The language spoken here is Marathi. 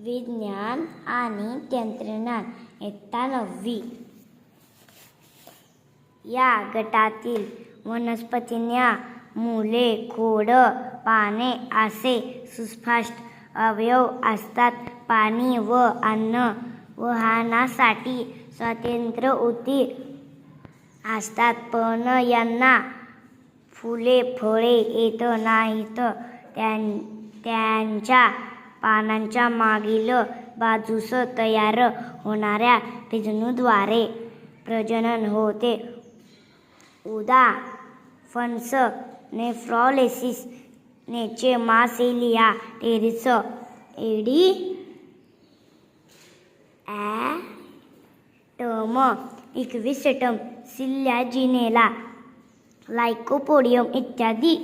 विज्ञान आणि तंत्रज्ञान इयत्ता 9वी या गटातील वनस्पतींना मुळे, खोड, पाने असे सुस्पष्ट अवयव असतात. पाणी व अन्न वहनासाठी स्वतंत्र ऊती असतात, पण यांना फुले फळे येत नाहीत. त्यांच्या पानांच्या मागील बाजूस तयार होणाऱ्या बीजाणूद्वारे प्रजनन होते. उदा. फणस, नेफ्रॉलेसिस, नेचेमासेलिया terrace, eddy item, equisetum, सिलियाजिनेला, lycopodium इत्यादी.